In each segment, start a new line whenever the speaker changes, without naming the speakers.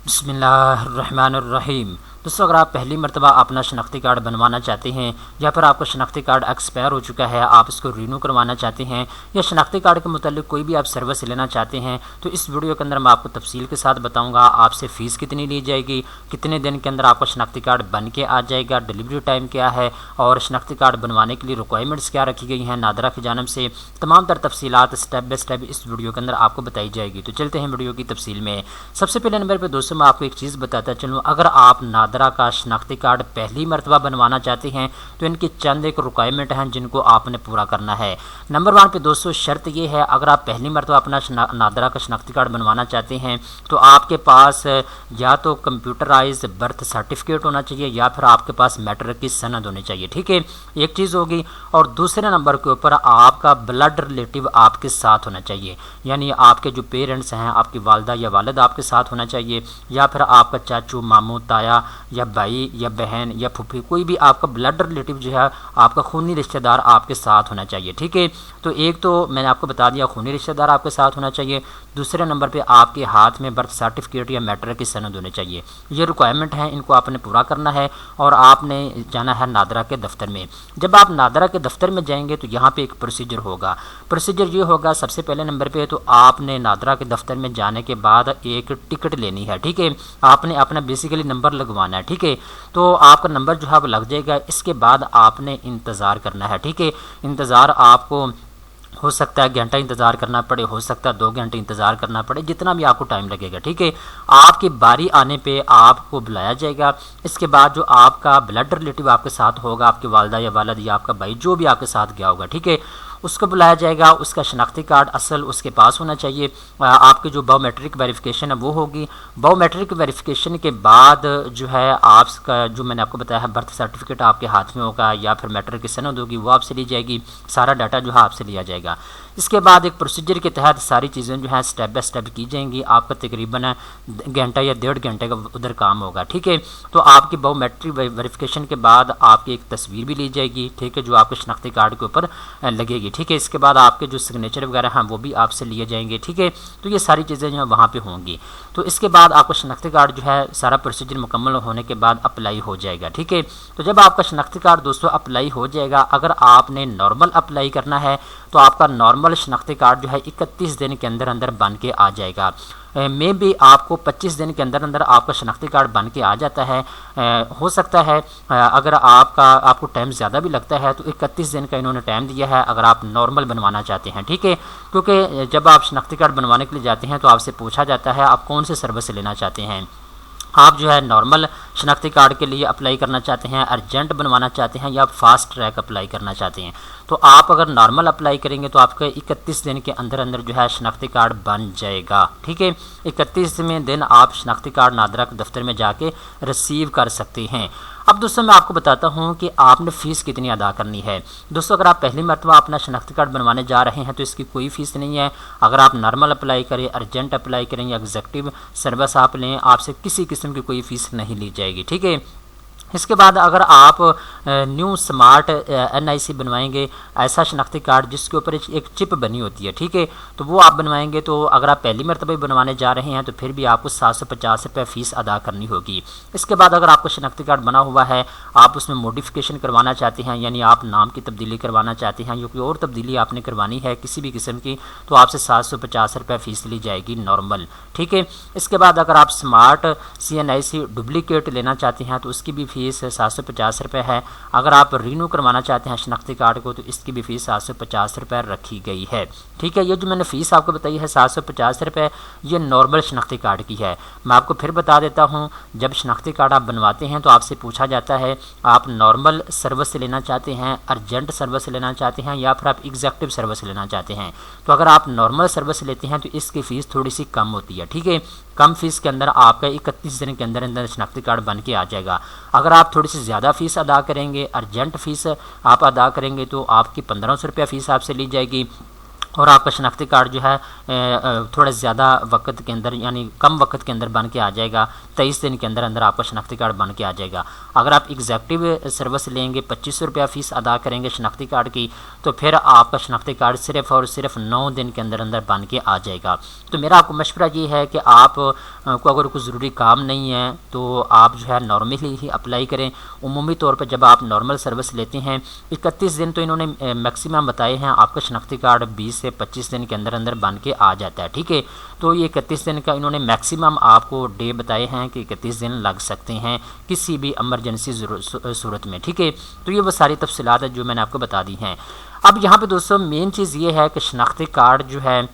बिस्मिल्लाहिर्रहमानिर्रहीम। दोस्तों, अगर आप पहली मरतबा अपना शनाख्ती कार्ड बनवाना चाहते हैं या फिर आपका शनाख्ती कार्ड एक्सपायर हो चुका है, आप इसको रीन्यू करवाना चाहते हैं या शनाख्ती कार्ड के मुतालिक कोई भी आप सर्विस लेना चाहते हैं, तो इस वीडियो के अंदर मैं आपको तफसील के साथ बताऊंगा आपसे फ़ीस कितनी ली जाएगी, कितने दिन के अंदर आपका शनाख्ती कार्ड बन के आ जाएगा, डिलीवरी टाइम क्या है और शनाख्ती कार्ड बनवाने के लिए रिक्वायरमेंट्स क्या रखी गई हैं नादरा की जानब से। तमाम तर तफसीलात स्टेप बाय स्टेप इस वीडियो के अंदर आपको बताई जाएगी। तो चलते हैं वीडियो की तफसील में। सबसे पहले नंबर पर दोस्तों मैं आपको एक चीज़ बताता चलूँ, अगर आप नादरा का शनाख्ती कार्ड पहली मरतबा बनवाना चाहते हैं तो इनकी चंद एक रिक्वायरमेंट हैं जिनको आपने पूरा करना है। नंबर 1 पे दोस्तों शर्त ये है, अगर आप पहली मरतबा अपना नादरा का शनाख्ती कार्ड बनवाना चाहते हैं तो आपके पास या तो कंप्यूटराइज बर्थ सर्टिफिकेट होना चाहिए या फिर आपके पास मैट्रिक की सनद होनी चाहिए। ठीक है, एक चीज़ होगी। और दूसरे नंबर के ऊपर आपका ब्लड रिलेटिव आपके साथ होना चाहिए, यानी आपके जो पेरेंट्स हैं, आपकी वालदा या वालिद आपके साथ होना चाहिए या फिर आपका चाचू, मामू, ताया या भाई या बहन या फूफी, कोई भी आपका ब्लड रिलेटिव जो है, आपका खूनी रिश्तेदार आपके साथ होना चाहिए। ठीक है, तो एक तो मैंने आपको बता दिया खूनी रिश्तेदार आपके साथ होना चाहिए, दूसरे नंबर पे आपके हाथ में बर्थ सर्टिफिकेट या मैट्रिक की सनद होनी चाहिए। ये रिक्वायरमेंट है, इनको आपने पूरा करना है और आपने जाना है नादरा के दफ्तर में। जब आप नादरा के दफ्तर में जाएंगे तो यहाँ पे एक प्रोसीजर होगा। प्रोसीजर ये होगा, सबसे पहले नंबर पे तो आपने नादरा के दफ्तर में जाने के बाद एक टिकट लेनी है। ठीक है, आपने अपना बेसिकली नंबर लगवाना है। ठीक है, तो आपका नंबर जो है वो लग जाएगा। इसके बाद आपने इंतज़ार करना है। ठीक है, इंतज़ार आपको हो सकता है घंटा इंतज़ार करना पड़े, हो सकता है 2 घंटे इंतज़ार करना पड़े, जितना भी आपको टाइम लगेगा। ठीक है, आपकी बारी आने पे आपको बुलाया जाएगा। इसके बाद जो आपका ब्लड रिलेटिव आपके साथ होगा, आपकी वालदा या वालिद या आपका भाई जो भी आपके साथ गया होगा, ठीक है, उसको बुलाया जाएगा। उसका शनाख्ती कार्ड असल उसके पास होना चाहिए। आपकी जो बायोमेट्रिक वेरिफिकेशन है वो होगी। बायोमेट्रिक वेरिफिकेशन के बाद जो है आपका जो मैंने आपको बताया है बर्थ सर्टिफिकेट आपके हाथ में होगा या फिर मैट्रिक की सनद होगी, वो आपसे ली जाएगी। सारा डाटा जो है आपसे लिया जाएगा। इसके बाद एक प्रोसीजर के तहत सारी चीज़ें जो हैं स्टेप बाय स्टेप की जाएंगी। आपका तकरीबन घंटा या 1.5 घंटे का उधर काम होगा। ठीक है, तो आपकी बायोमेट्रिक वेरिफिकेशन के बाद आपकी एक तस्वीर भी ली जाएगी। ठीक है, जो आपके शनाख्ती कार्ड के ऊपर लगेगी। ठीक है, इसके बाद आपके जो सिग्नेचर वगैरह हैं वो भी आपसे लिए जाएंगे। ठीक है, तो ये सारी चीज़ें जो हैं वहाँ पे होंगी। तो इसके बाद आपका शनाख्ती कार्ड जो है सारा प्रोसीजर मुकम्मल होने के बाद अप्लाई हो जाएगा। ठीक है, तो जब आपका शनाख्ती कार्ड दोस्तों अप्लाई हो जाएगा, अगर आपने नॉर्मल अप्लाई करना है तो आपका नॉर्मल शनाख्ती कार्ड जो है 31 दिन के अंदर अंदर बन के आ जाएगा। में भी आपको 25 दिन के अंदर अंदर आपका शनाख्ती कार्ड बन के आ जाता है। हो सकता है अगर आपको टाइम ज़्यादा भी लगता है तो 31 दिन का इन्होंने टाइम दिया है अगर आप नॉर्मल बनवाना चाहते हैं। ठीक है, क्योंकि जब आप शनाख्ती कार्ड बनवाने के लिए जाते हैं तो आपसे पूछा जाता है आप कौन से सर्विस लेना चाहते हैं। आप जो है नॉर्मल शनाख्ती कार्ड के लिए अप्लाई करना चाहते हैं, अर्जेंट बनवाना चाहते हैं या फास्ट ट्रैक अप्लाई करना चाहते हैं। तो आप अगर नॉर्मल अप्लाई करेंगे तो आपके 31 दिन के अंदर अंदर जो है शनाख्ती कार्ड बन जाएगा। ठीक है, 31वें दिन आप शनाख्ती कार्ड नादरा के दफ्तर में जाके रिसीव कर सकते हैं। अब दोस्तों मैं आपको बताता हूँ कि आपने फ़ीस कितनी अदा करनी है। दोस्तों, अगर आप पहली मरतबा अपना शनाख्ती कार्ड बनवाने जा रहे हैं तो इसकी कोई फ़ीस नहीं है। अगर आप नॉर्मल अप्लाई करें, अर्जेंट अप्लाई करें या एग्जीक्यूटिव सर्विस आप लें, आपसे किसी किस्म की कोई फ़ीस नहीं ली जाएगी। ठीक है, इसके बाद अगर आप न्यू स्मार्ट NIC बनवाएंगे, ऐसा शनाख्ती कार्ड जिसके ऊपर एक चिप बनी होती है, ठीक है, तो वो आप बनवाएंगे तो अगर आप पहली मरतबा बनवाने जा रहे हैं तो फिर भी आपको 750 रुपये फ़ीस अदा करनी होगी। इसके बाद अगर आपका शनाख्ती कार्ड बना हुआ है, आप उसमें मॉडिफिकेशन करवाना चाहते हैं, यानी आप नाम की तब्दीली करवाना चाहते हैं या कोई और तब्दीली आपने करवानी है किसी भी किस्म की, तो आपसे 750 रुपये फ़ीस ली जाएगी नॉर्मल। ठीक है, इसके बाद अगर आप स्मार्ट CNIC डुप्लीकेट लेना चाहते हैं तो उसकी भी फ़ीस 750 रुपये है। अगर आप रीन्यू करवाना चाहते हैं शनाख्ती कार्ड को तो इसकी भी फ़ीस 750 रुपये रखी गई है। ठीक है, ये जो मैंने फ़ीस आपको बताई है 750 रुपये, ये नॉर्मल शनाख्ती कार्ड की है। मैं आपको फिर बता देता हूँ, जब शनाख्ती कार्ड आप बनवाते हैं तो आपसे पूछा जाता है आप नॉर्मल सर्विस लेना चाहते हैं, अर्जेंट सर्विस लेना चाहते हैं या फिर आप एग्जीक्यूटिव सर्विस लेना चाहते हैं। तो अगर आप नॉर्मल सर्विस लेते हैं तो इसकी फ़ीस थोड़ी सी कम होती है। ठीक है, कम फीस के अंदर आपका 31 दिन के अंदर अंदर शनाख्ती कार्ड बन के आ जाएगा। अगर आप थोड़ी सी ज़्यादा फ़ीस अदा करेंगे, अर्जेंट फ़ीस आप अदा करेंगे तो आपकी 1500 रुपया फ़ीस आपसे ली जाएगी। और आपका शनाख्ती कार्ड जो है थोड़ा ज़्यादा वक्त के अंदर यानी कम वक्त के अंदर बन के आ जाएगा। 23 दिन के अंदर अंदर आपका शनाख्ती कार्ड बन के आ जाएगा। अगर आप एग्जेक्टिव सर्विस लेंगे, 2500 रुपया फ़ीस अदा करेंगे शनाख्ती कार्ड की, तो फिर आपका शनाख्ती कार्ड सिर्फ़ और सिर्फ 9 दिन के अंदर अंदर बन के आ जाएगा। तो मेरा आपको मशवरा ये है कि आप को अगर कोई ज़रूरी काम नहीं है तो आप जो है नॉर्मली ही अप्लाई करें। उमूमी तौर पर जब आप नॉर्मल सर्विस लेते हैं 31 दिन तो इन्होंने मैक्सिमम बताए हैं, आपका शनाख्ती कार्ड 20 से 25 दिन के अंदर अंदर बन के आ जाता है। ठीक है, तो ये 31 दिन का इन्होंने मैक्सिमम आपको डे बताए हैं कि 31 दिन लग सकते हैं किसी भी इमरजेंसी सूरत में। ठीक है, तो ये वो सारी तफसीलात है जो मैंने आपको बता दी हैं। अब यहाँ पे दोस्तों मेन चीज़ ये है कि शनाख्ती कार्ड जो है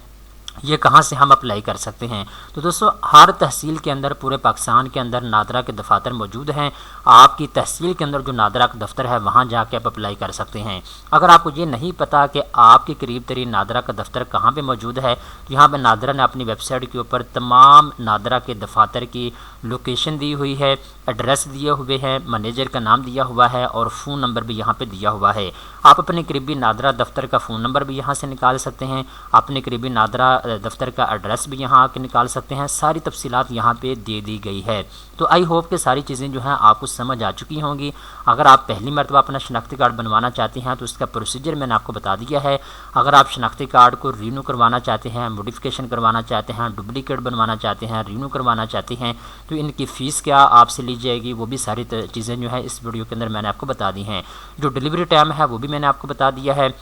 ये कहाँ से हम अप्लाई कर सकते हैं। तो दोस्तों हर तहसील के अंदर पूरे पाकिस्तान के अंदर नादरा के दफातर मौजूद हैं। आपकी तहसील के अंदर जो नादरा का दफ्तर है वहाँ जाके आप अप्लाई कर सकते हैं। अगर आपको ये नहीं पता कि आपके करीब तरीन नादरा का दफ्तर कहाँ पे मौजूद है, तो यहाँ पे नादरा ने अपनी वेबसाइट के ऊपर तमाम नादरा के दफातर की लोकेशन दी हुई है, एड्रेस दिए हुए हैं, मैनेजर का नाम दिया हुआ है और फ़ोन नंबर भी यहाँ पे दिया हुआ है। आप अपने करीबी नादरा दफ्तर का फ़ोन नंबर भी यहाँ से निकाल सकते हैं, अपने करीबी नादरा दफ्तर का एड्रेस भी यहाँ आके निकाल सकते हैं। सारी तफसीलात यहाँ पे दे दी गई है। तो आई होप कि सारी चीज़ें जो हैं आपको समझ आ चुकी होंगी। अगर आप पहली मरतबा अपना शनाख्ती कार्ड बनवाना चाहते हैं तो उसका प्रोसीजर मैंने आपको बता दिया है। अगर आप शनाख्ती कार्ड को रीन्यू करवाना चाहते हैं, मॉडिफिकेशन करवाना चाहते हैं, डुप्लीकेट बनवाना चाहते हैं, रीन्यू करवाना चाहते हैं, तो इनकी फ़ीस क्या आपसे ली जाएगी वो भी सारी चीज़ें जो है इस वीडियो के अंदर मैंने आपको बता दी हैं। जो डिलीवरी टाइम है वो भी मैंने आपको बता दिया है।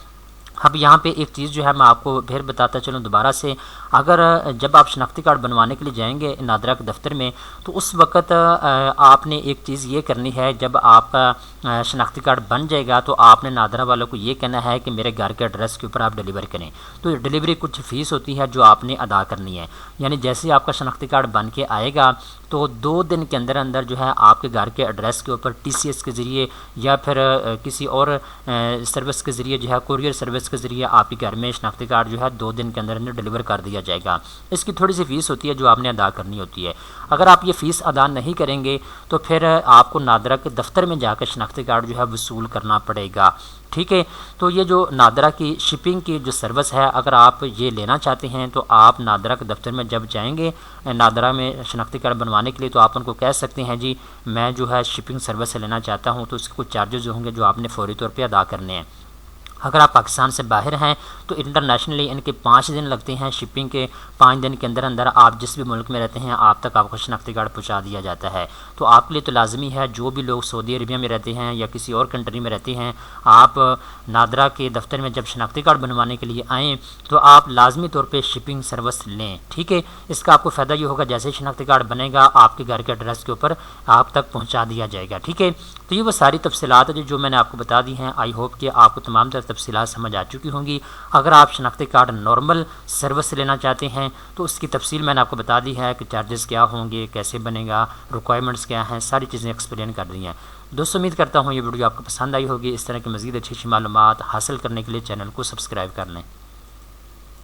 अब यहाँ पे एक चीज़ जो है मैं आपको फिर बताता चलूँ दोबारा से। अगर जब आप शनाख्ती कार्ड बनवाने के लिए जाएंगे नादरा के दफ्तर में तो उस वक़्त आपने एक चीज़ ये करनी है, जब आपका शनाख्ती कार्ड बन जाएगा तो आपने नादरा वालों को ये कहना है कि मेरे घर के एड्रेस के ऊपर आप डिलीवर करें। तो डिलीवरी कुछ फ़ीस होती है जो आपने अदा करनी है। यानी जैसे आपका शनाख्ती कार्ड बन के आएगा तो 2 दिन के अंदर अंदर जो है आपके घर के एड्रेस के ऊपर TCS के ज़रिए या फिर किसी और सर्विस के ज़रिए जो है कुरियर सर्विस के ज़रिए आपके घर में शनाख्ती कार्ड जो है 2 दिन के अंदर अंदर डिलीवर कर दिया जाएगा। इसकी थोड़ी सी फ़ीस होती है जो आपने अदा करनी होती है। अगर आप ये फ़ीस अदा नहीं करेंगे तो फिर आपको नादरा के दफ्तर में जाकर शनाख्ती कार्ड जो है वसूल करना पड़ेगा। ठीक है, तो ये जो नादरा की शिपिंग की जो सर्विस है, अगर आप ये लेना चाहते हैं तो आप नादरा के दफ्तर में जब जाएंगे नादरा में शनाख्ती कार्ड बनवाने के लिए तो आप उनको कह सकते हैं जी मैं जो है शिपिंग सर्विस लेना चाहता हूँ, तो उसके कुछ चार्जेस होंगे जो आपने फौरी तौर पे अदा करने हैं। अगर आप पाकिस्तान से बाहर हैं तो इंटरनेशनली इनके 5 दिन लगते हैं शिपिंग के। 5 दिन के अंदर अंदर आप जिस भी मुल्क में रहते हैं आप तक आपको शनाख्ती कार्ड पहुंचा दिया जाता है। तो आपके लिए तो लाजमी है, जो भी लोग सऊदी अरबिया में रहते हैं या किसी और कंट्री में रहते हैं, आप नादरा के दफ्तर में जब शनाख्ती कार्ड बनवाने के लिए आएँ तो आप लाजमी तौर पर शिपिंग सर्विस लें। ठीक है, इसका आपको फ़ायदा ये होगा जैसे ही शनाख्ती कार्ड बनेगा आपके घर के एड्रेस के ऊपर आप तक पहुँचा दिया जाएगा। ठीक है, तो ये वो सारी तफसीलात जो मैंने आपको बता दी हैं। आई होप कि आपको तमाम तफसीलात समझ आ चुकी होंगी। अगर आप शनाख्ती कार्ड नॉर्मल सर्विस लेना चाहते हैं तो उसकी तफसील मैंने आपको बता दी है कि चार्जेस क्या होंगे, कैसे बनेगा, रिक्वायरमेंट्स क्या हैं, सारी चीज़ें एक्सप्लेन कर दी हैं। दोस्तों उम्मीद करता हूँ ये वीडियो आपको पसंद आई होगी। इस तरह की मज़ीद अच्छी मालूमात हासिल करने के लिए चैनल को सब्सक्राइब कर लें।